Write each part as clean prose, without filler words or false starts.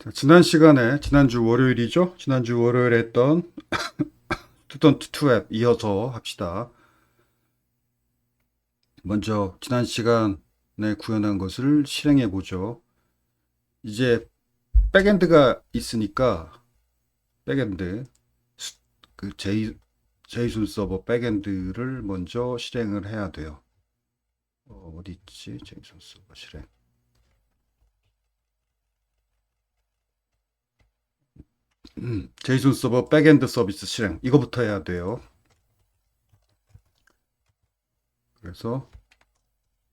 자, 지난 시간에 지난주 월요일이죠? 지난주 월요일에 했던 스튜던트 2앱 이어서 합시다. 먼저 지난 시간에 구현한 것을 실행해 보죠. 이제 백엔드가 있으니까 백엔드 그 제이슨 서버 백엔드를 먼저 실행을 해야 돼요. 어디 있지? 제이슨 서버 실행. 제이슨 서버 백엔드 서비스 실행. 이거부터 해야 돼요. 그래서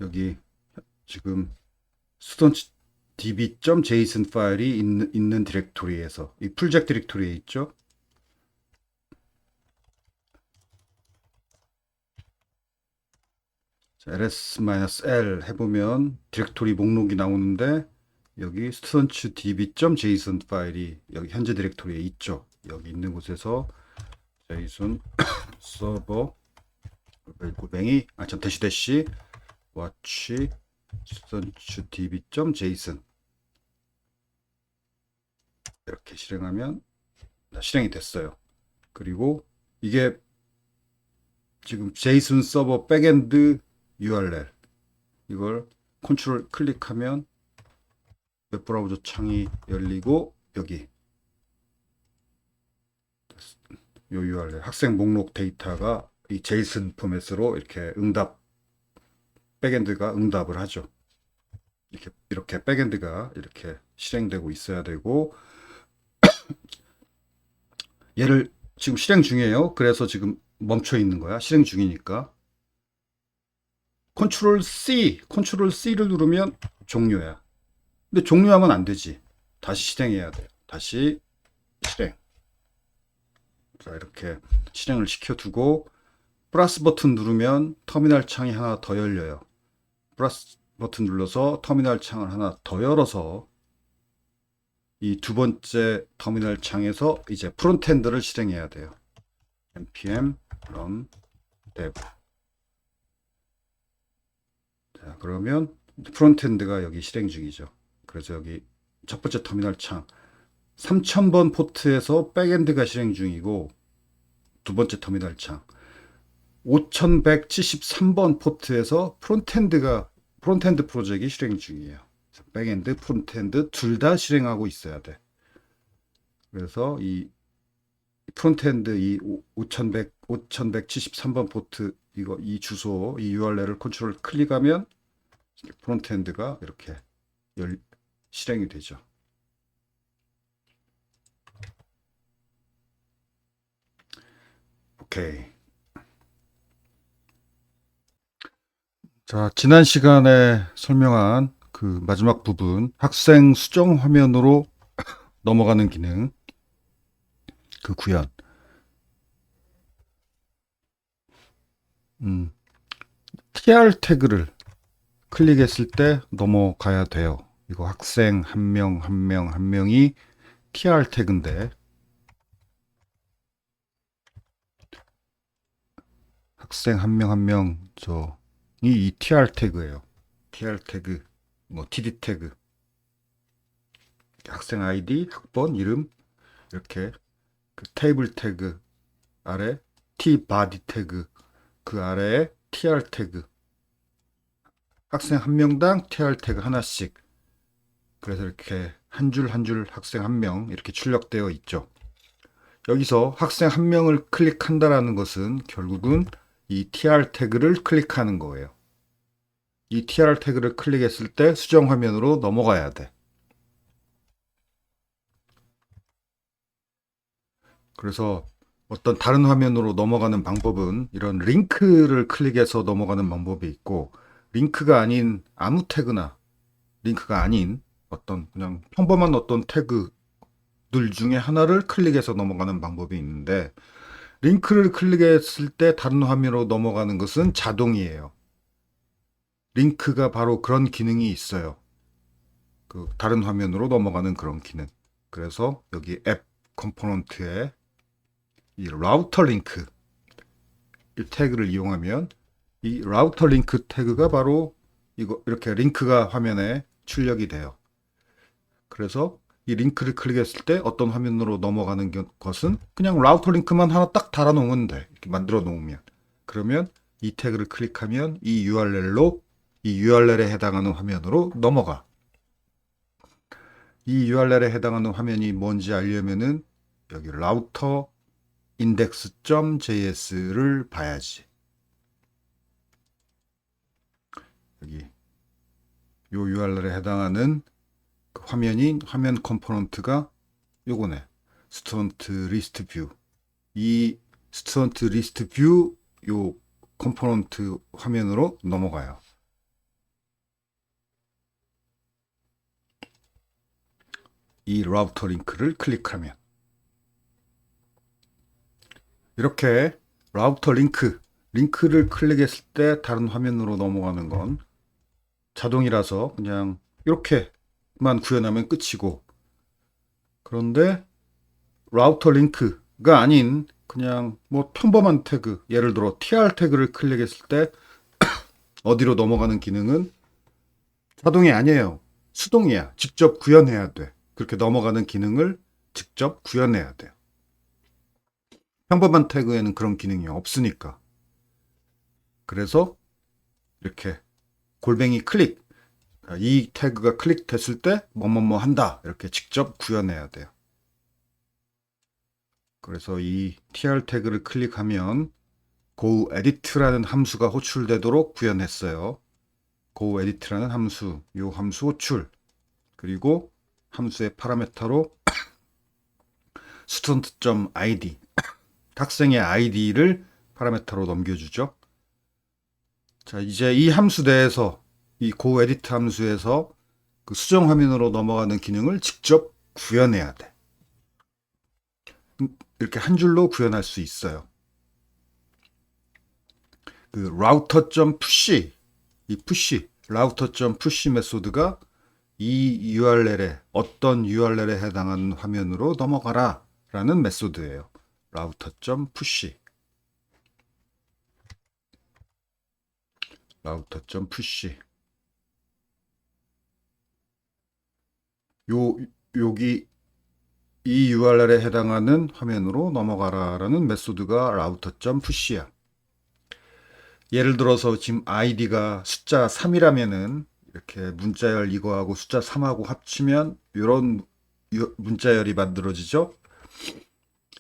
여기 지금 스톤치 db.json 파일이 있는 디렉토리에서 이 풀잭 디렉토리에 있죠. ls-l 해보면 디렉토리 목록이 나오는데 여기 스톤치 db.json 파일이 여기 현재 디렉토리에 있죠. 여기 있는 곳에서 json 서버 골뱅이 참 대시 watch 스톤치 db.json 이렇게 실행하면 실행이 됐어요. 그리고 이게 지금 제이슨 서버 백엔드 URL 이걸 컨트롤 클릭하면 웹브라우저 창이 열리고 여기 요 URL 학생 목록 데이터가 이 제이슨 포맷으로 이렇게 백엔드가 응답을 하죠. 이렇게 백엔드가 이렇게 실행되고 있어야 되고 얘를 지금 실행 중이에요. 그래서 지금 멈춰 있는 거야. 실행 중이니까. 컨트롤 C를 누르면 종료야. 근데 종료하면 안 되지. 다시 실행해야 돼요. 다시 실행. 자, 이렇게 실행을 시켜두고 플러스 버튼 누르면 터미널 창이 하나 더 열려요. 플러스 버튼 눌러서 터미널 창을 하나 더 열어서 이 두 번째 터미널 창에서 이제 프론트엔드를 실행해야 돼요. npm run dev. 자, 그러면 프론트엔드가 여기 실행 중이죠. 그래서 여기 첫 번째 터미널 창 3000번 포트에서 백엔드가 실행 중이고 두 번째 터미널 창 5173번 포트에서 프론트엔드 프로젝트가 실행 중이에요. 백엔드, 프론트엔드 둘 다 실행하고 있어야 돼. 그래서 이 프론트엔드 이 5173번 포트 이 주소 이 URL을 컨트롤 클릭하면 프론트엔드가 이렇게 실행이 되죠. 오케이. 자, 지난 시간에 설명한 그 마지막 부분 학생 수정 화면으로 넘어가는 기능 그 구현 tr 태그를 클릭했을 때 넘어가야 돼요. 이거 학생 한 명이 tr 태그인데 학생 한 명 이 tr 태그예요. tr 태그 뭐 td 태그 학생 아이디 학번 이름 이렇게 그 테이블 태그 아래 t body 태그 그 아래에 tr 태그 학생 한 명당 tr 태그 하나씩 그래서 이렇게 한 줄 한 줄 학생 한 명 이렇게 출력되어 있죠. 여기서 학생 한 명을 클릭한다라는 것은 결국은 이 tr 태그를 클릭하는 거예요. 이 tr 태그를 클릭했을 때 수정 화면으로 넘어가야 돼. 그래서 어떤 다른 화면으로 넘어가는 방법은 이런 링크를 클릭해서 넘어가는 방법이 있고 링크가 아닌 아무 태그나 링크가 아닌 어떤 그냥 평범한 어떤 태그들 중에 하나를 클릭해서 넘어가는 방법이 있는데 링크를 클릭했을 때 다른 화면으로 넘어가는 것은 자동이에요. 링크가 바로 그런 기능이 있어요. 그 다른 화면으로 넘어가는 그런 기능. 그래서 여기 앱 컴포넌트에 이 라우터 링크 이 태그를 이용하면 이 라우터 링크 태그가 바로 이렇게 링크가 화면에 출력이 돼요. 그래서 이 링크를 클릭했을 때 어떤 화면으로 넘어가는 것은 그냥 라우터 링크만 하나 딱 달아 놓으면 돼. 이렇게 만들어 놓으면. 그러면 이 태그를 클릭하면 이 URL에 해당하는 화면으로 넘어가. 이 URL에 해당하는 화면이 뭔지 알려면은 여기 라우터 index.js를 봐야지. 여기 요 URL에 해당하는 그 화면 컴포넌트가 요거네. 스튜던트 리스트 뷰. 이 스튜던트 리스트 뷰 요 컴포넌트 화면으로 넘어가요. 이 라우터 링크를 클릭하면 이렇게 라우터 링크를 클릭했을 때 다른 화면으로 넘어가는 건 자동이라서 그냥 이렇게만 구현하면 끝이고, 그런데 라우터 링크가 아닌 그냥 뭐 평범한 태그, 예를 들어 tr 태그를 클릭했을 때 어디로 넘어가는 기능은 자동이 아니에요. 수동이야. 직접 구현해야 돼. 그렇게 넘어가는 기능을 직접 구현해야 돼요. 평범한 태그에는 그런 기능이 없으니까. 그래서 이렇게 골뱅이 클릭, 이 태그가 클릭됐을 때 뭐뭐뭐 한다, 이렇게 직접 구현해야 돼요. 그래서 이 tr 태그를 클릭하면 goEdit라는 함수가 호출되도록 구현했어요. goEdit라는 함수, 이 함수 호출, 그리고 함수의 파라메터로 student.id, 학생의 id를 파라메터로 넘겨주죠. 자, 이제 이 함수 내에서, 이 goEdit 함수에서 그 수정 화면으로 넘어가는 기능을 직접 구현해야 돼. 이렇게 한 줄로 구현할 수 있어요. 그 router.push, 이 push, router.push 메소드가 이 URL에, 어떤 URL에 해당하는 화면으로 넘어가라 라는 메소드예요. router.push, router.push. 여기 이 URL에 해당하는 화면으로 넘어가라 라는 메소드가 router.push야. 예를 들어서 지금 id가 숫자 3이라면은 이렇게 문자열 이거하고 숫자 3하고 합치면 이런 문자열이 만들어지죠.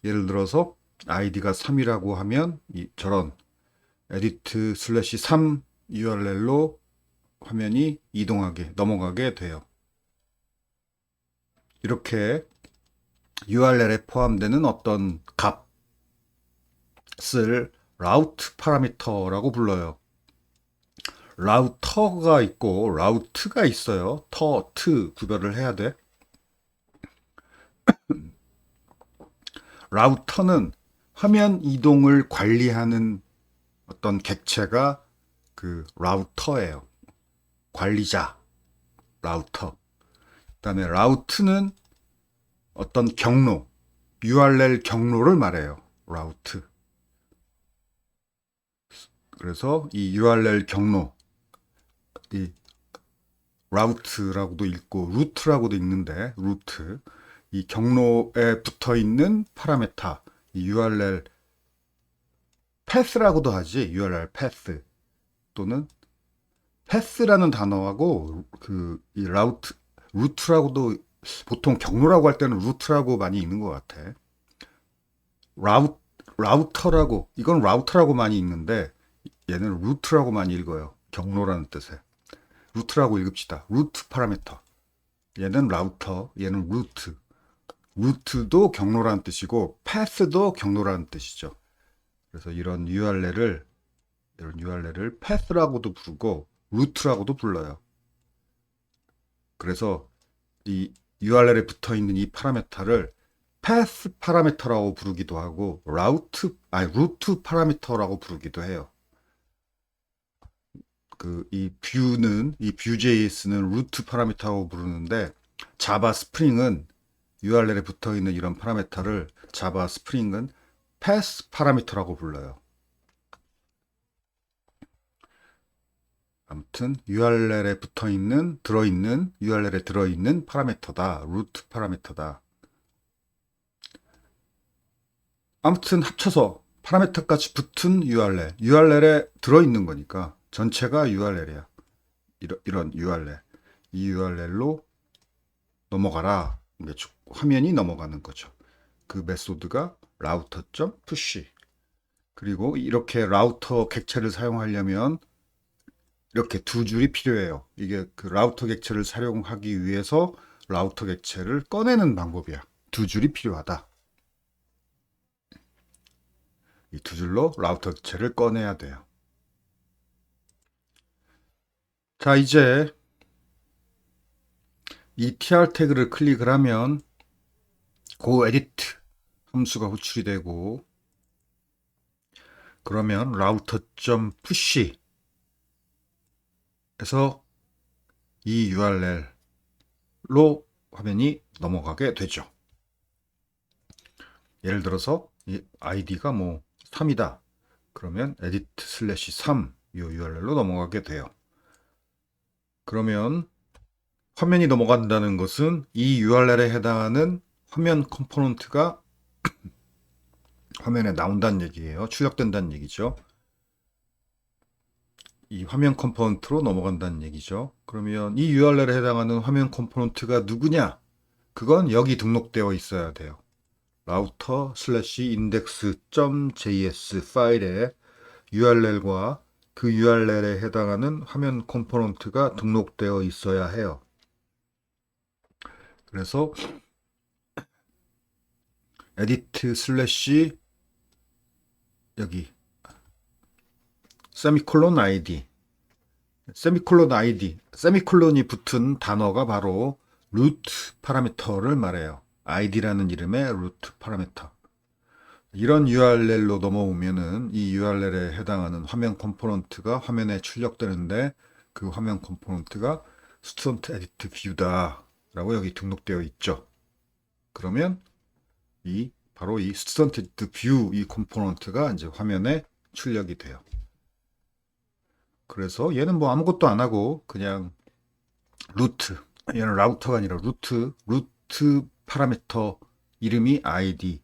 예를 들어서 id가 3이라고 하면 저런 edit/3 URL로 화면이 넘어가게 돼요. 이렇게 URL에 포함되는 어떤 값을 라우트 파라미터라고 불러요. 라우터가 있고 라우트가 있어요. 트 구별을 해야 돼. 라우터는 화면 이동을 관리하는 어떤 객체가 그 라우터예요. 관리자, 라우터. 그다음에 라우트는 어떤 경로, URL 경로를 말해요. 라우트. 그래서 이 URL 경로, 이 라우트라고도 읽고 루트라고도 읽는데, 루트, 이 경로에 붙어 있는 파라메타, 이 URL 패스라고도 하지. URL 패스 또는 패스라는 단어하고 이 루트라고도, 보통 경로라고 할 때는 루트라고 많이 읽는 것 같아. 라우터라고, 이건 라우터라고 많이 읽는데 얘는 루트라고 많이 읽어요. 경로라는 뜻에. 루트라고 읽읍시다. 루트 파라미터. 얘는 라우터, 얘는 루트. 루트도 경로라는 뜻이고 패스도 경로라는 뜻이죠. 그래서 이런 URL을 패스라고도 부르고 루트라고도 불러요. 그래서 이 URL에 붙어 있는 이 파라미터를 패스 파라미터라고 부르기도 하고 루트 파라미터라고 부르기도 해요. 이 Vue.js는 루트 파라미터라고 부르는데, 자바 스프링은 URL에 붙어 있는 이런 파라미터를 자바 스프링은 패스 파라미터라고 불러요. 아무튼 URL에 들어있는 파라미터다. 루트 파라미터다. 아무튼 합쳐서 파라미터까지 붙은 URL에 들어있는 거니까 전체가 URL이야. 이런 URL. 이 URL로 넘어가라. 화면이 넘어가는 거죠. 그 메소드가 router.push. 그리고 이렇게 라우터 객체를 사용하려면 이렇게 두 줄이 필요해요. 이게 그 라우터 객체를 사용하기 위해서 라우터 객체를 꺼내는 방법이야. 두 줄이 필요하다. 이 두 줄로 라우터 객체를 꺼내야 돼요. 자, 이제 이 tr 태그를 클릭을 하면 go edit 함수가 호출이 되고, 그러면 router.push 에서 이 URL로 화면이 넘어가게 되죠. 예를 들어서 이 id가 뭐 3이다. 그러면 edit/3 이 URL로 넘어가게 돼요. 그러면 화면이 넘어간다는 것은 이 URL에 해당하는 화면 컴포넌트가 화면에 나온다는 얘기예요. 출력된다는 얘기죠. 이 화면 컴포넌트로 넘어간다는 얘기죠. 그러면 이 URL에 해당하는 화면 컴포넌트가 누구냐? 그건 여기 등록되어 있어야 돼요. router/index.js 파일에 URL과 그 URL에 해당하는 화면 컴포넌트가 등록되어 있어야 해요. 그래서 edit/ 여기 세미콜론이 붙은 단어가 바로 루트 파라미터를 말해요. id라는 이름의 루트 파라미터. 이런 URL로 넘어오면은 이 URL에 해당하는 화면 컴포넌트가 화면에 출력되는데, 그 화면 컴포넌트가 student edit view다 라고 여기 등록되어 있죠. 그러면 바로 이 student edit view 이 컴포넌트가 이제 화면에 출력이 돼요. 그래서 얘는 뭐 아무것도 안 하고 그냥 얘는 라우터가 아니라 루트 파라미터 이름이 id,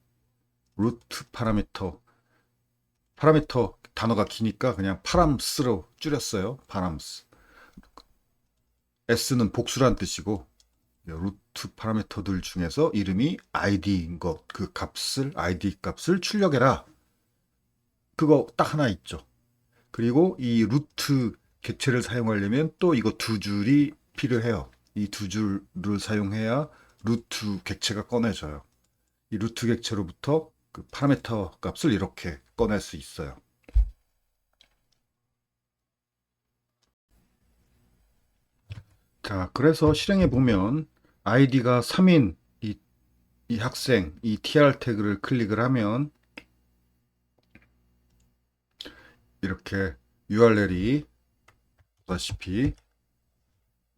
루트 파라미터 단어가 기니까 그냥 파람스로 줄였어요. 파람스. s는 복수란 뜻이고, 루트 파라미터들 중에서 이름이 id인 것, 그 id 값을 출력해라. 그거 딱 하나 있죠. 그리고 이 루트 객체를 사용하려면 또 이거 두 줄이 필요해요. 이 두 줄을 사용해야 루트 객체가 꺼내져요. 이 루트 객체로부터 그 파라미터 값을 이렇게 꺼낼 수 있어요. 자, 그래서 실행해 보면 id가 3인 이 학생, 이 tr 태그를 클릭을 하면 이렇게 URL이 보다시피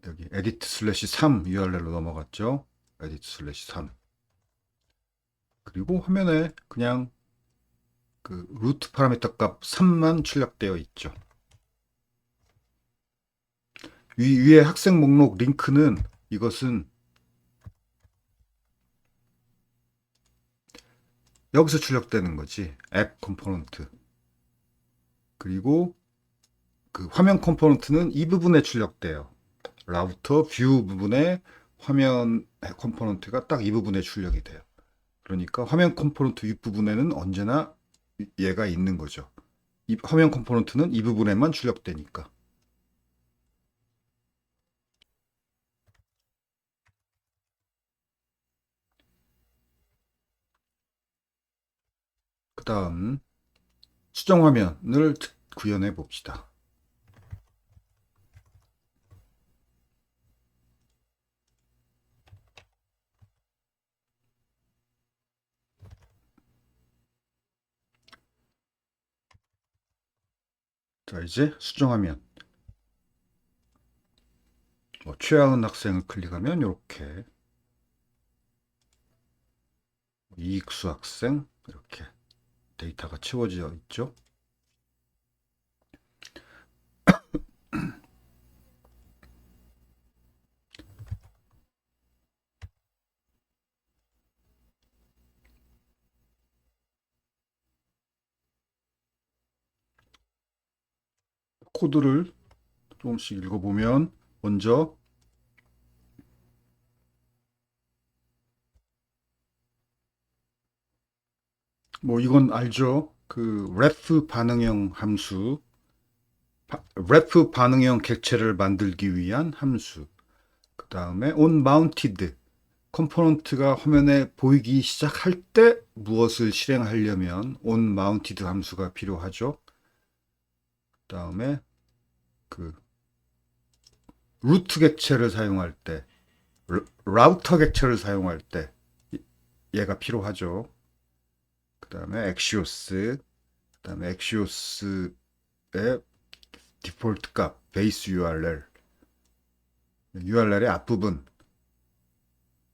여기 edit/3 URL로 넘어갔죠. edit/3. 그리고 화면에 그냥 그 루트 파라미터 값 3만 출력되어 있죠. 위에 학생 목록 링크는 이것은 여기서 출력되는 거지. 앱 컴포넌트. 그리고 그 화면 컴포넌트는 이 부분에 출력돼요. 라우터 뷰 부분에 화면 컴포넌트가 딱 이 부분에 출력이 돼요. 그러니까 화면 컴포넌트 윗부분에는 언제나 얘가 있는 거죠. 이 화면 컴포넌트는 이 부분에만 출력되니까. 그 다음 수정 화면을 구현해 봅시다. 자, 이제 수정 화면. 최하은 학생을 클릭하면 이렇게 이익수 학생 이렇게 데이터가 채워져 있죠. 코드를 조금씩 읽어보면 먼저 뭐 이건 알죠? 그 ref 반응형 함수, ref 반응형 객체를 만들기 위한 함수. 그 다음에 onMounted 컴포넌트가 화면에 보이기 시작할 때 무엇을 실행하려면 onMounted 함수가 필요하죠. 그 다음에 그 루트 객체를 사용할 때, 라우터 객체를 사용할 때 얘가 필요하죠. 그 다음에 엑시오스, 그 다음에 엑시오스의 디폴트 값, 베이스 URL, URL의 앞부분을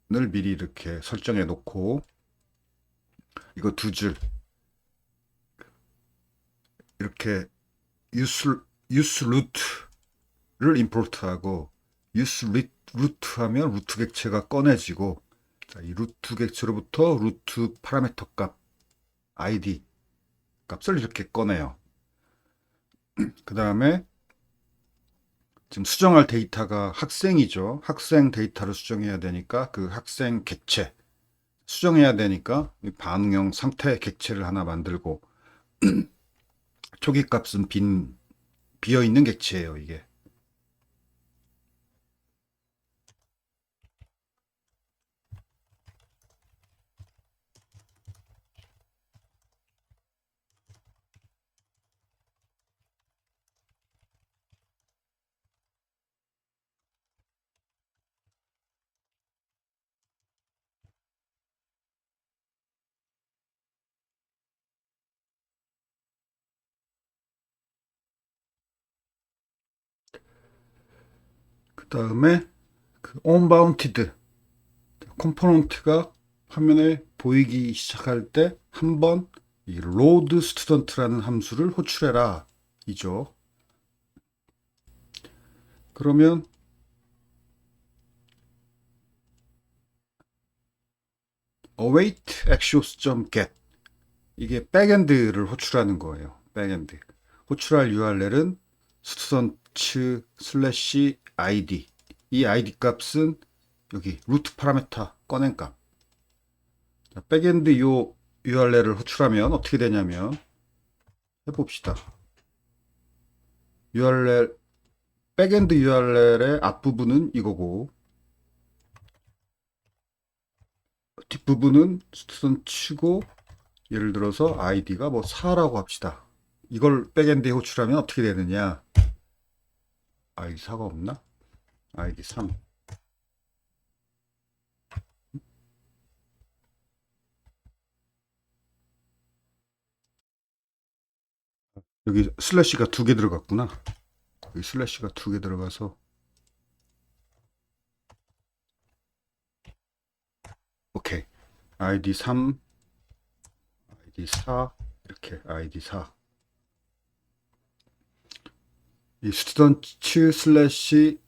미리 이렇게 설정해 놓고 이거 두 줄 이렇게 use 루트를 임포트하고 use 루트 하면 루트 객체가 꺼내지고, 자, 이 루트 객체로부터 루트 파라미터 값 id 값을 이렇게 꺼내요. 그 다음에 지금 수정할 데이터가 학생이죠. 학생 데이터를 수정해야 되니까 그 학생 객체 수정해야 되니까 반응형 상태 객체를 하나 만들고 초기 값은 비어있는 객체예요, 이게. 그 다음에 그 onBounded 컴포넌트가 화면에 보이기 시작할 때 한번 이 load student라는 함수를 호출해라 이죠. 그러면 await axios.get 이게 백엔드를 호출하는 거예요. 백엔드 호출할 URL은 student 슬래시 id 이 id 값은 여기 루트 파라미터 꺼낸 값. 백엔드 요 URL을 호출하면 어떻게 되냐면 해봅시다. URL 백엔드 URL의 앞부분은 이거고 뒷부분은 student치고 예를 들어서 id가 뭐 4라고 합시다. 이걸 백엔드에 호출하면 어떻게 되느냐? id 4가 없나? id 3. 여기 슬래시가 두 개 들어갔구나. 여기 슬래시가 두 개 들어가서 오케이. id 3, id 4 이렇게 id 4. 이 스튜던트 슬래시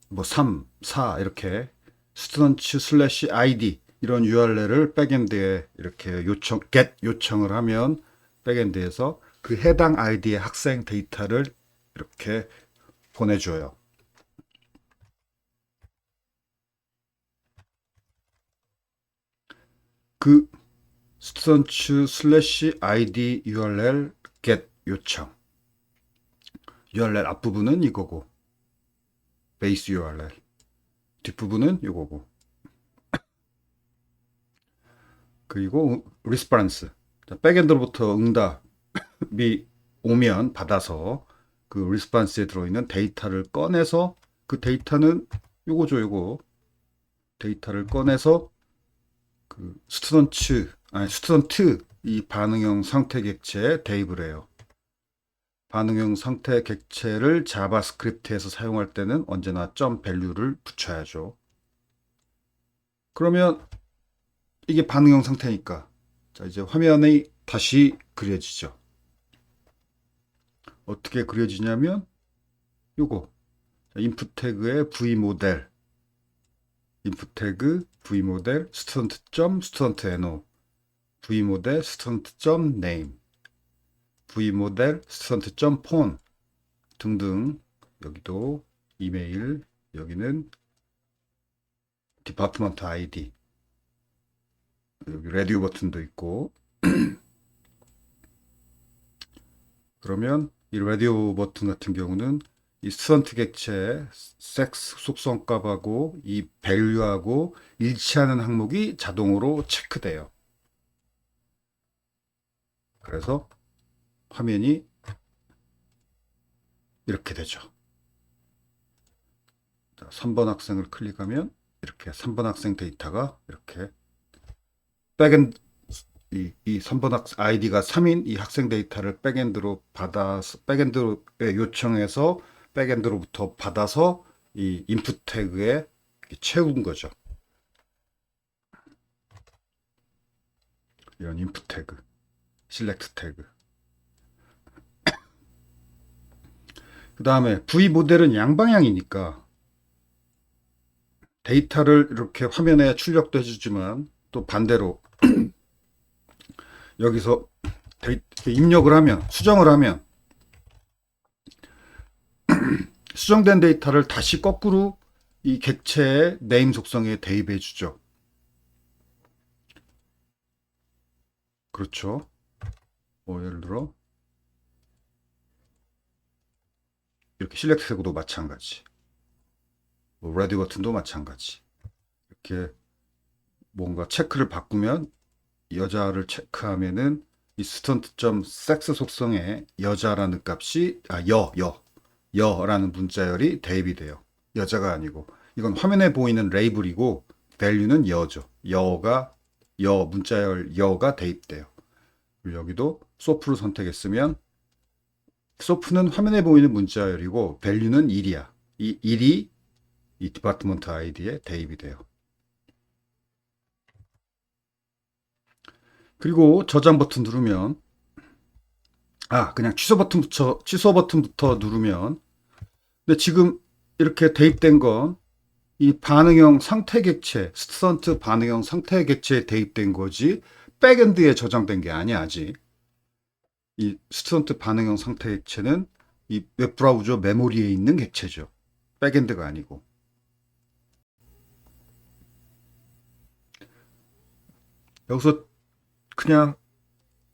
뭐 3, 4 이렇게 스튜던트 슬래시 id 이런 URL을 백엔드에 이렇게 get 요청을 하면 백엔드에서 그 해당 아이디의 학생 데이터를 이렇게 보내줘요. 그 student 슬래시 id url get 요청 URL 앞부분은 이거고 베이스 URL 뒷부분은 이거고 그리고 리스폰스 백엔드로부터 응답이 오면 받아서 그 리스폰스에 들어있는 데이터를 꺼내서 그 데이터는 요거죠. 요거 데이터를 꺼내서 그 스튜던트 이 반응형 상태 객체에 대입을 해요. 반응형 상태 객체를 자바스크립트에서 사용할 때는 언제나 점 밸류를 붙여야죠. 그러면 이게 반응형 상태니까 자 이제 화면이 다시 그려지죠. 어떻게 그려지냐면 요거 인풋 태그의 v모델 인풋 태그 v모델 student.studentNO v모델 student.name v모델 student.phone 등등. 여기도 이메일, 여기는 디파트먼트 아이디, 여기 라디오 버튼도 있고. 그러면 이 라디오 버튼 같은 경우는 이 스턴트 객체의 섹스 속성 값하고 이 밸류하고 일치하는 항목이 자동으로 체크돼요. 그래서 화면이 이렇게 되죠. 3번 학생을 클릭하면 이렇게 3번 학생 데이터가 이렇게 백엔드, 이 3번 아이디가 3인 이 학생 데이터를 백엔드로 받아서, 백엔드에 요청해서 백엔드로부터 받아서 이 인풋 태그에 채운 거죠. 이런 인풋 태그, 실렉트 태그. 그 다음에 V 모델은 양방향이니까 데이터를 이렇게 화면에 출력도 해주지만 또 반대로 여기서 입력을 하면, 수정을 하면 수정된 데이터를 다시 거꾸로 이 객체의 네임 속성에 대입해 주죠. 그렇죠. 뭐 예를 들어 이렇게 실렉트 태그도 마찬가지, 뭐 라디오 버튼도 마찬가지. 이렇게 뭔가 체크를 바꾸면 여자를 체크하면은 이 스턴트.섹스 속성에 여자라는 값이 여라는 문자열이 대입이 돼요. 여자가 아니고 이건 화면에 보이는 레이블이고 밸류는 여죠. 문자열 여가 대입돼요. 그리고 여기도 소프를 선택했으면 소프는 화면에 보이는 문자열이고 밸류는 1이야. 이 1이 이 디파트먼트 아이디에 대입이 돼요. 그리고 저장 버튼 누르면, 그냥 취소 버튼부터 누르면, 근데 지금 이렇게 대입된 건 이 반응형 상태 객체, 스턴트 반응형 상태 객체에 대입된 거지 백엔드에 저장된 게 아니야. 아직 이 스턴트 반응형 상태 객체는 이 웹브라우저 메모리에 있는 객체죠. 백엔드가 아니고. 여기서 그냥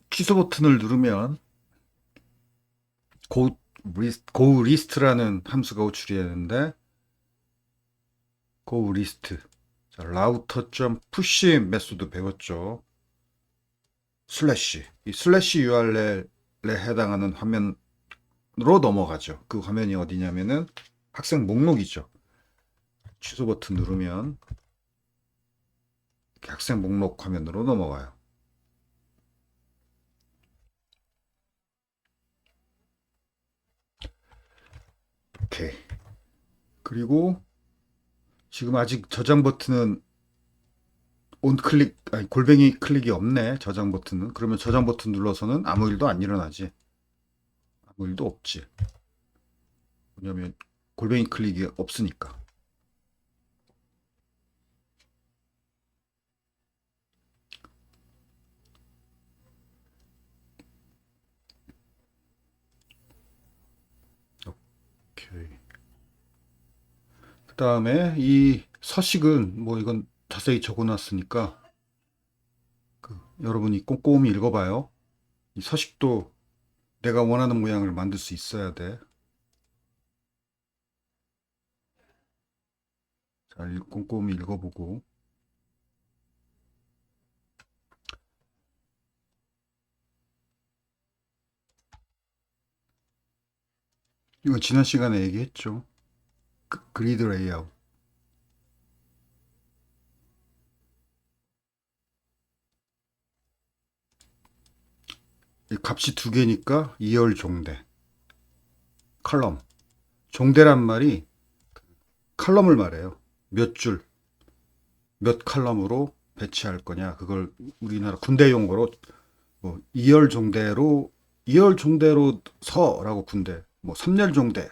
취소 버튼을 누르면 go list라는 함수가 호출이 되는데, go list. 자, router.push 메소드 배웠죠. 이 슬래시 URL에 해당하는 화면으로 넘어가죠. 그 화면이 어디냐면은 학생 목록이죠. 취소 버튼 누르면 이렇게 학생 목록 화면으로 넘어가요. 오케이. 그리고 지금 아직 저장 버튼은 골뱅이 클릭이 없네. 저장 버튼은. 그러면 저장 버튼 눌러서는 아무 일도 안 일어나지. 아무 일도 없지. 왜냐면 골뱅이 클릭이 없으니까. 오케이. 그 다음에 이 서식은 뭐 이건 자세히 적어놨으니까 여러분이 꼼꼼히 읽어봐요. 이 서식도 내가 원하는 모양을 만들 수 있어야 돼. 잘 꼼꼼히 읽어보고. 이건 지난 시간에 얘기했죠. 그리드 레이아웃. 이 값이 두 개니까 2열 종대. 컬럼. 종대란 말이 칼럼을 말해요. 몇 줄, 몇 칼럼으로 배치할 거냐. 그걸 우리나라 군대 용어로 뭐 2열 종대로 서라고 군대, 뭐 3열 종대,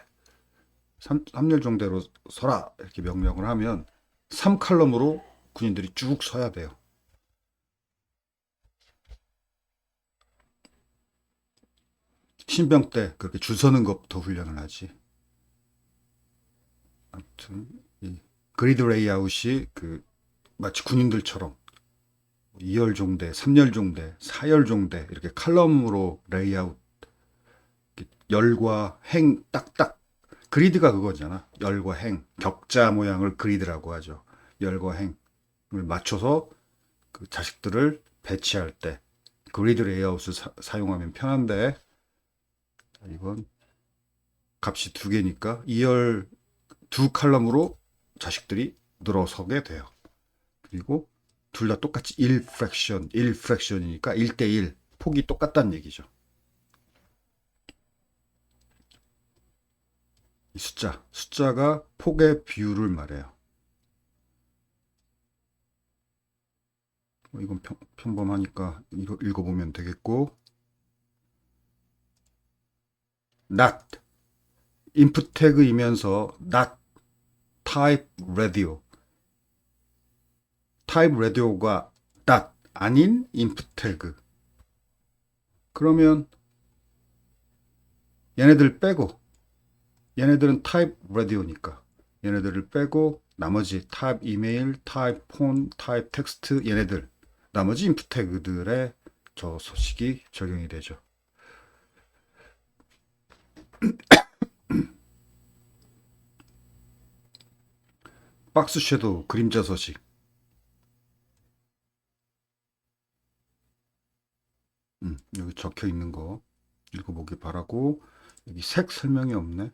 3열 종대로 서라 이렇게 명령을 하면 3칼럼으로 군인들이 쭉 서야 돼요. 신병 때 그렇게 줄 서는 것부터 훈련을 하지. 아무튼 이 그리드 레이아웃이 그 마치 군인들처럼 2열 종대, 3열 종대, 4열 종대 이렇게 칼럼으로 레이아웃 열과 행 딱딱 그리드가 그거잖아. 열과 행 격자 모양을 그리드라고 하죠. 열과 행을 맞춰서 그 자식들을 배치할 때 그리드 레이아웃을 사용하면 편한데 이건 값이 두 개니까 2열 두 칼럼으로 자식들이 늘어서게 돼요. 그리고 둘 다 똑같이 1프랙션, 1프랙션이니까 1대1 폭이 똑같다는 얘기죠. 이 숫자가 폭의 비율을 말해요. 이건 평범하니까 읽어보면 되겠고 not input 태그이면서 not type radio type radio가 not 아닌 input 태그 그러면 얘네들 빼고 얘네들은 type radio니까 얘네들을 빼고 나머지 type 이메일, type 폰, type 텍스트 얘네들 나머지 인풋 태그들의 저 소식이 적용이 되죠. 박스 섀도우 그림자 서식 여기 적혀 있는 거 읽어보기 바라고 여기 색 설명이 없네.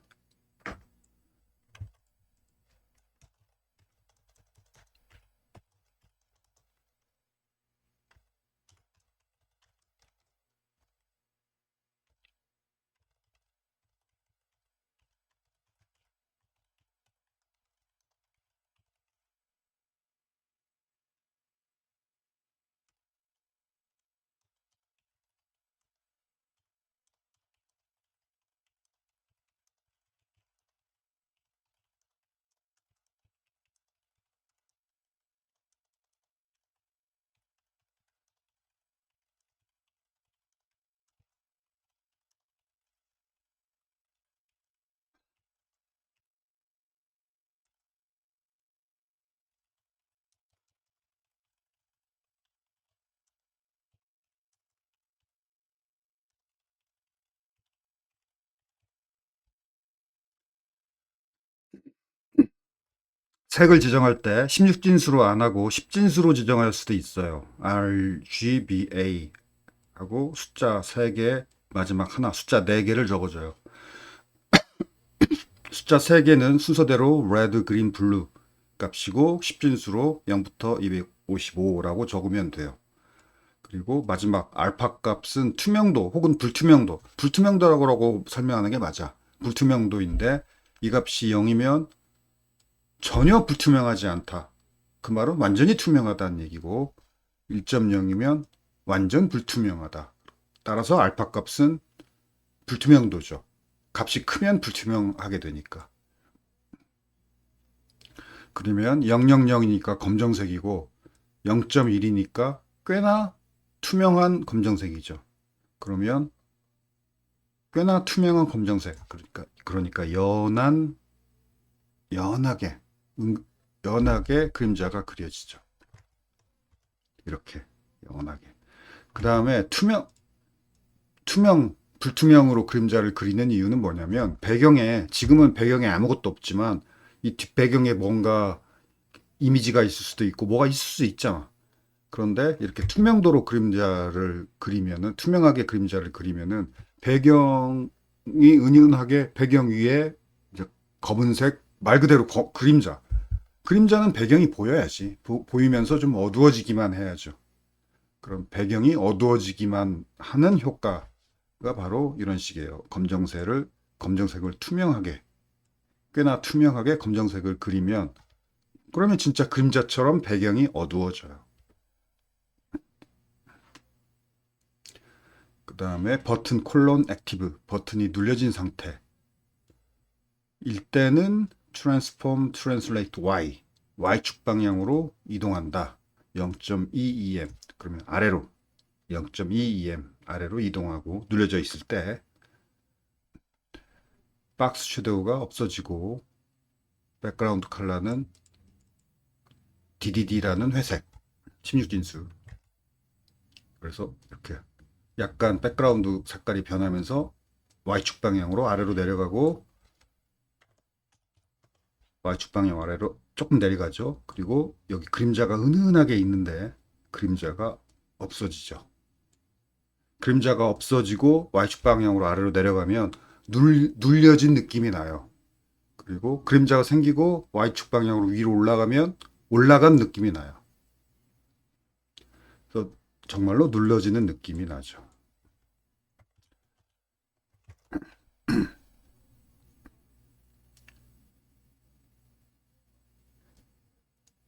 색을 지정할 때 16진수로 안 하고 10진수로 지정할 수도 있어요. RGBA 하고 숫자 3개 마지막 하나 숫자 4개를 적어줘요. 숫자 3개는 순서대로 레드, 그린, 블루 값이고 10진수로 0부터 255라고 적으면 돼요. 그리고 마지막 알파 값은 투명도 혹은 불투명도 불투명도라고 설명하는 게 맞아. 불투명도인데 이 값이 0이면 전혀 불투명하지 않다. 그 말은 완전히 투명하다는 얘기고 1.0이면 완전 불투명하다. 따라서 알파 값은 불투명도죠. 값이 크면 불투명하게 되니까. 그러면 000이니까 검정색이고 0.1이니까 꽤나 투명한 검정색이죠. 그러면 꽤나 투명한 검정색. 그러니까 연하게 그림자가 그려지죠. 이렇게 연하게. 그 다음에 불투명으로 그림자를 그리는 이유는 뭐냐면 지금은 배경에 아무것도 없지만 이 뒷배경에 뭔가 이미지가 있을 수도 있고 뭐가 있을 수 있잖아. 그런데 이렇게 투명하게 그림자를 그리면은 배경이 은은하게 배경 위에 이제 검은색 말 그대로 그림자는 배경이 보여야지. 보이면서 좀 어두워지기만 해야죠. 그럼 배경이 어두워지기만 하는 효과가 바로 이런 식이에요. 검정색을 꽤나 투명하게 검정색을 그리면 그러면 진짜 그림자처럼 배경이 어두워져요. 그 다음에 버튼 콜론 액티브 버튼이 눌려진 상태 일 때는 transform translate y축 방향으로 이동한다. 0.22m 그러면 아래로 0.22m 아래로 이동하고 눌려져 있을 때 박스 섀도우가 없어지고 백그라운드 컬러는 DDD라는 회색 16진수. 그래서 이렇게 약간 백그라운드 색깔이 변하면서 Y축 방향으로 아래로 내려가고 Y축 방향 아래로 조금 내려가죠. 그리고 여기 그림자가 은은하게 있는데 그림자가 없어지죠. 그림자가 없어지고 Y축 방향으로 아래로 내려가면 눌려진 느낌이 나요. 그리고 그림자가 생기고 Y축 방향으로 위로 올라가면 올라간 느낌이 나요. 그래서 정말로 눌러지는 느낌이 나죠.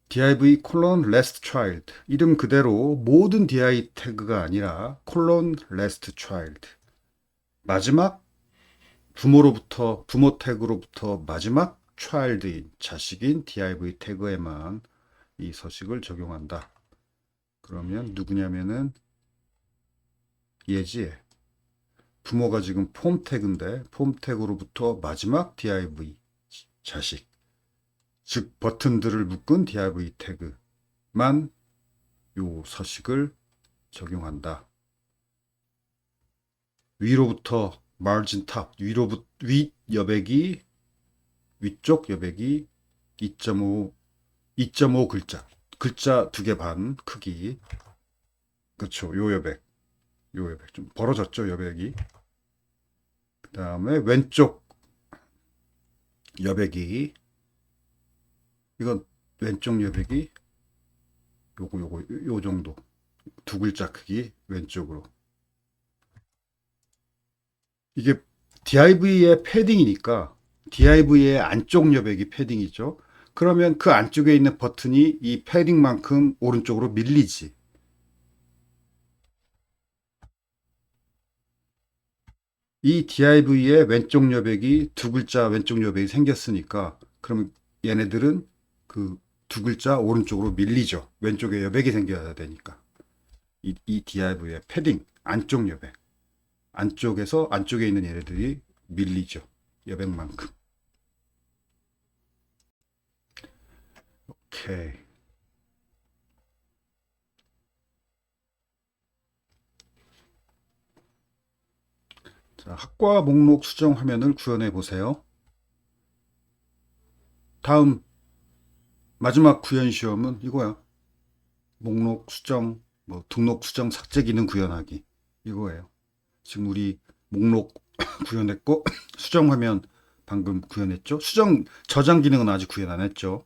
div 콜론 last child 이름 그대로 모든 di 태그가 아니라 콜론 last child 마지막 부모 태그로부터 마지막 child인 자식인 div 태그에만 이 서식을 적용한다. 그러면 누구냐면은 얘지. 부모가 지금 폼 태그인데 폼 태그로부터 마지막 div 자식 즉 버튼들을 묶은 div 태그만 요 서식을 적용한다. 위로부터 margin top 위로부터 윗 여백이 위쪽 여백이 2.5 글자 2개 반 크기. 그렇죠. 요 여백 좀 벌어졌죠, 여백이. 그다음에 왼쪽 여백이 이건 왼쪽 여백이 요거 요 정도 2글자 크기 왼쪽으로. 이게 div의 패딩이니까 div의 안쪽 여백이 패딩이죠. 그러면 그 안쪽에 있는 버튼이 이 패딩만큼 오른쪽으로 밀리지. 이 div의 왼쪽 여백이 2글자 왼쪽 여백이 생겼으니까 그러면 얘네들은 그 2글자 오른쪽으로 밀리죠. 왼쪽에 여백이 생겨야 되니까. 이 div의 패딩 안쪽 여백 안쪽에서 안쪽에 있는 얘네들이 밀리죠. 여백만큼. 오케이. 자, 학과 목록 수정 화면을 구현해 보세요. 다음 마지막 구현 시험은 이거야. 목록 수정, 뭐 등록 수정 삭제 기능 구현하기 이거예요. 지금 우리 목록 구현했고 수정 화면 방금 구현했죠. 수정 저장 기능은 아직 구현 안 했죠.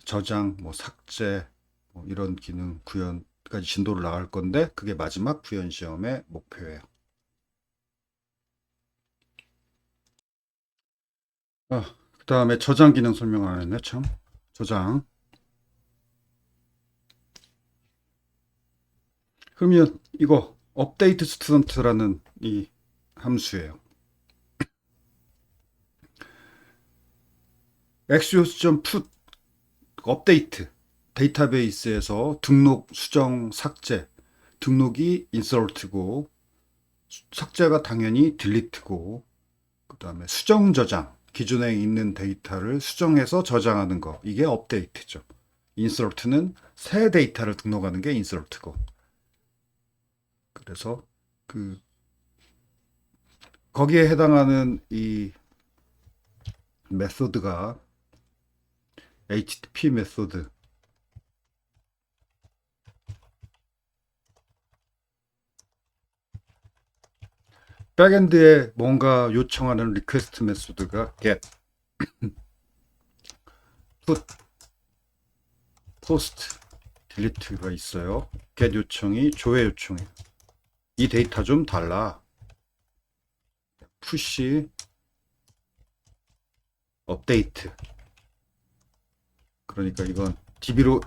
저장, 뭐 삭제, 뭐 이런 기능 구현까지 진도를 나갈 건데 그게 마지막 구현 시험의 목표예요. 그 다음에 저장 기능 설명 안 했네, 참. 저장. 그러면 이거 업데이트 스튜던트라는 이 함수예요. axios.put 업데이트 데이터베이스에서 등록, 수정, 삭제 등록이 insert고 삭제가 당연히 delete고 그 다음에 수정 저장 기존에 있는 데이터를 수정해서 저장하는 거 이게 업데이트죠. insert는 새 데이터를 등록하는 게 insert고 그래서 그 거기에 해당하는 이 메소드가 HTTP 메소드 백엔드에 뭔가 요청하는 리퀘스트 메소드가 get, put, post, delete가 있어요. get 요청이 조회 요청이에요. 이 데이터 좀 달라. push, update. 그러니까 이건 DB로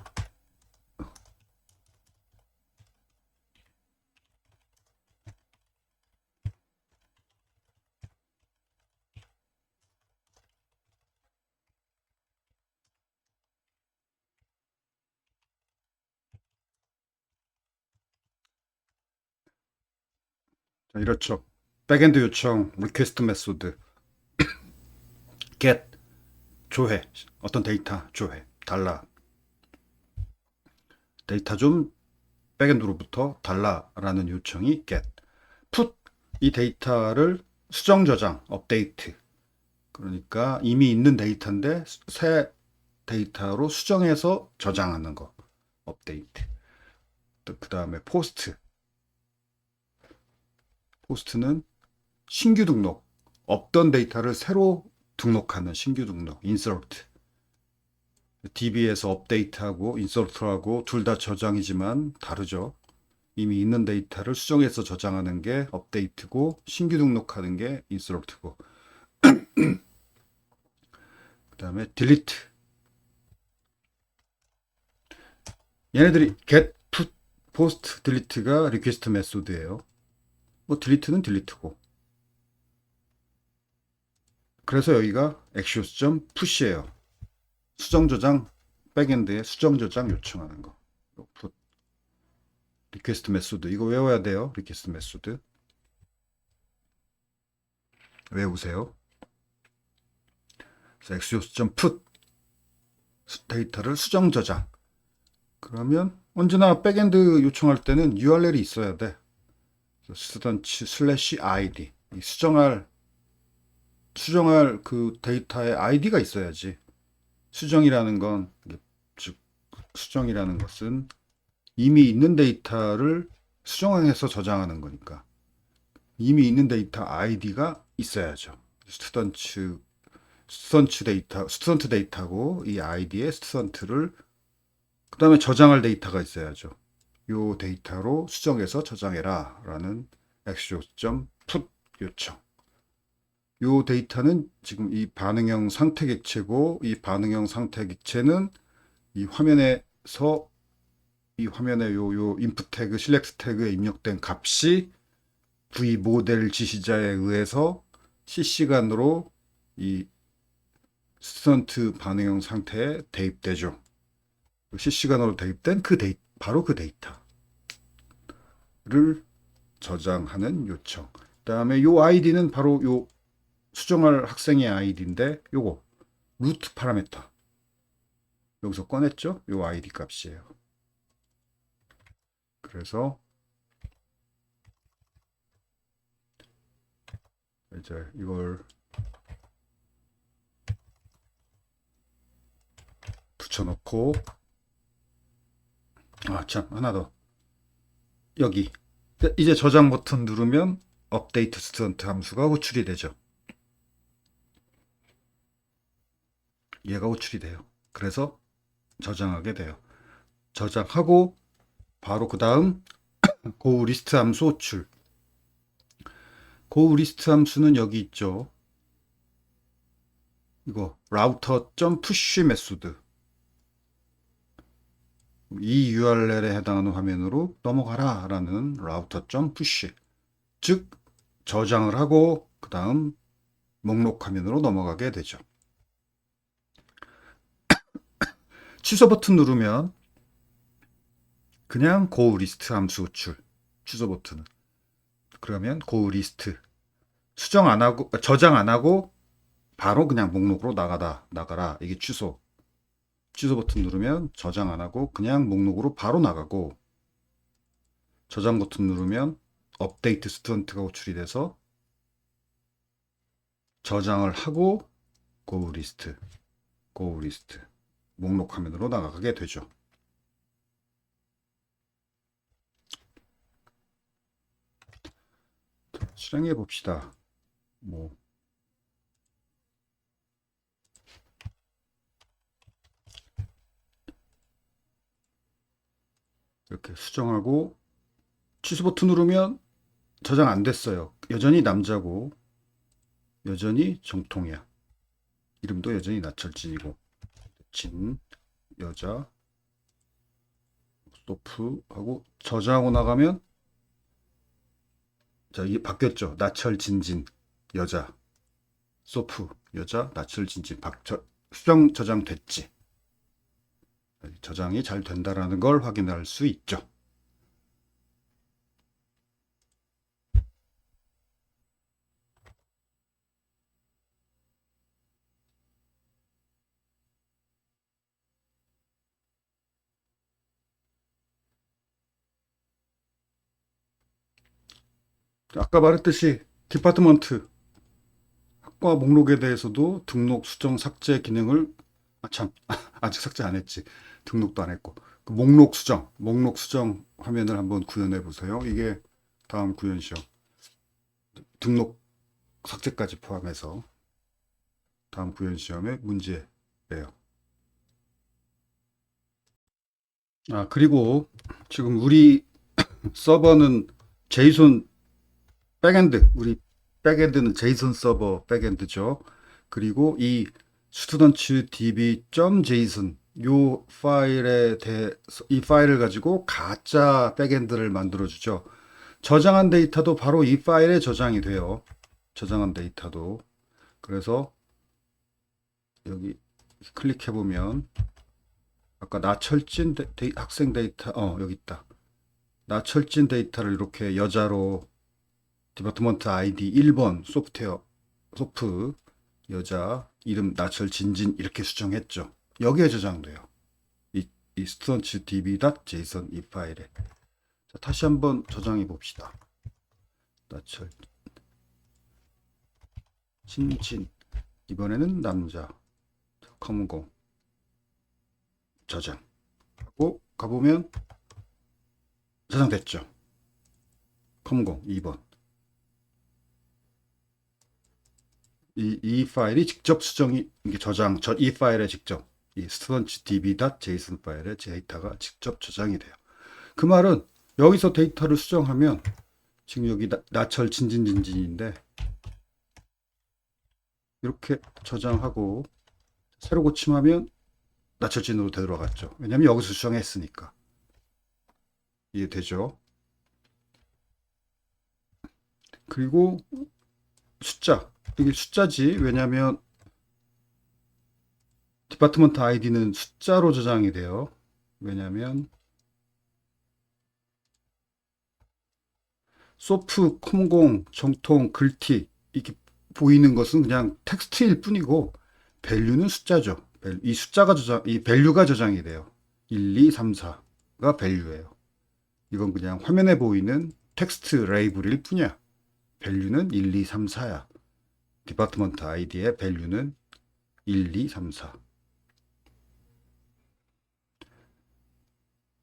이렇죠. 백엔드 요청 리퀘스트 메소드 get 조회, 어떤 데이터 조회, 달라. 데이터 좀 백엔드로부터 달라라는 요청이 get. put, 이 데이터를 수정 저장, 업데이트. 그러니까 이미 있는 데이터인데 새 데이터로 수정해서 저장하는 거, 업데이트. 그 다음에 포스트. 포스트는 신규 등록, 없던 데이터를 새로 등록하는 신규 등록, 인서트. DB에서 업데이트하고 인서트하고 둘 다 저장이지만 다르죠. 이미 있는 데이터를 수정해서 저장하는 게 업데이트고 신규 등록하는 게 인서트고. 그 다음에 딜리트. 얘네들이 get, put, post, delete가 리퀘스트 메소드예요. 뭐 딜리트는 딜리트고. 그래서 여기가 axios.push예요. 수정 저장, 백엔드에 수정 저장 요청하는 거. 리퀘스트 메소드. 이거 외워야 돼요. 리퀘스트 메소드. 외우세요. axios.put 데이터를 수정 저장. 그러면 언제나 백엔드 요청할 때는 URL이 있어야 돼. 스튜던트/id 수정할 그 데이터의 아이디가 있어야지. 수정이라는 건, 즉 수정이라는 것은 이미 있는 데이터를 수정해서 저장하는 거니까 이미 있는 데이터 아이디가 있어야죠. 스튜던트 데이터고 이 아이디에 스튜던트를 그 다음에 저장할 데이터가 있어야죠. 요 데이터로 수정해서 저장해라 라는 axios.put 요청. 요 데이터는 지금 이 반응형 상태객체고 이 반응형 상태객체는 이 화면에서 이 화면에 요 인풋 태그, select 태그에 입력된 값이 V 모델 지시자에 의해서 실시간으로 이 스턴트 반응형 상태에 대입되죠. 실시간으로 대입된 그 바로 그 데이터를 저장하는 요청. 그 다음에 요 아이디는 바로 요 수정할 학생의 아이디인데 요거 루트 파라미터 여기서 꺼냈죠? 요 아이디 값이에요. 그래서 이제 이걸 붙여놓고 참 하나 더 여기 이제 저장 버튼 누르면 업데이트 스튜던트 함수가 호출이 되죠. 얘가 호출이 돼요. 그래서 저장하게 돼요. 저장하고 바로 그 다음 고 리스트 함수 호출. 고 리스트 함수는 여기 있죠. 이거 router.push 메소드. 이 URL에 해당하는 화면으로 넘어가라 라는 router.push. 즉 저장을 하고 그 다음 목록 화면으로 넘어가게 되죠. 취소 버튼 누르면 그냥 go list 함수 호출. 취소 버튼은. 그러면 go list 수정 안 하고 저장 안 하고 바로 그냥 목록으로 나가라. 이게 취소 버튼 누르면 저장 안 하고 그냥 목록으로 바로 나가고 저장 버튼 누르면 업데이트 스튜던트가 호출이 돼서 저장을 하고 go list 목록 화면으로 나가게 되죠. 실행해 봅시다. 뭐 이렇게 수정하고 취소 버튼 누르면 저장 안 됐어요. 여전히 남자고 여전히 정통이야. 이름도 여전히 나철진이고 진 여자 스토프 하고 저장하고 나가면 자 이게 바뀌었죠. 나철진진 여자 소프 여자 나철진진 수정 저장 됐지. 저장이 잘 된다라는 걸 확인할 수 있죠. 아까 말했듯이 디파트먼트 학과 목록에 대해서도 등록, 수정, 삭제 기능을 참 아직 삭제 안 했지. 등록도 안 했고 그 목록 수정 화면을 한번 구현해 보세요. 이게 다음 구현 시험 등록 삭제까지 포함해서 다음 구현 시험의 문제예요. 아, 그리고 지금 우리 서버는 제이손 백엔드, 우리 백엔드는 제이손 서버 백엔드죠. 그리고 이 스튜던츠 db.json 요 파일에 대해서 이 파일을 가지고 가짜 백엔드를 만들어 주죠. 저장한 데이터도 바로 이 파일에 저장이 돼요. 저장한 데이터도. 그래서 여기 클릭해 보면 아까 나철진 학생 데이터 여기 있다. 나철진 데이터를 이렇게 여자로 디파트먼트 아이디 1번 소프 여자 이름 나철진진 이렇게 수정했죠. 여기에 저장돼요. 이 스튜던츠 db.json 이 파일에. 자, 다시 한번 저장해 봅시다. 나철진진 이번에는 남자 검은공 저장하고 가보면 저장됐죠. 검은공 2번 이 파일이 직접 수정이 이게 이 파일에 직접 이 스튜던츠 db.json 파일에 데이터가 직접 저장이 돼요. 그 말은 여기서 데이터를 수정하면 지금 여기 나철 진진진진인데 이렇게 저장하고 새로 고침하면 나철진으로 들어갔죠. 왜냐면 여기서 수정했으니까. 이해되죠? 그리고 숫자 이게 숫자지. 왜냐면 디파트먼트 아이디는 숫자로 저장이 돼요. 왜냐면 소프, 컴공, 정통, 글티 이렇게 보이는 것은 그냥 텍스트일 뿐이고 밸류는 숫자죠. 이 숫자가 이 밸류가 저장이 돼요. 1, 2, 3, 4가 밸류예요. 이건 그냥 화면에 보이는 텍스트 레이블일 뿐이야. 밸류는 1, 2, 3, 4야. 디파트먼트 아이디의 밸류는 1, 2, 3, 4.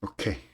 오케이.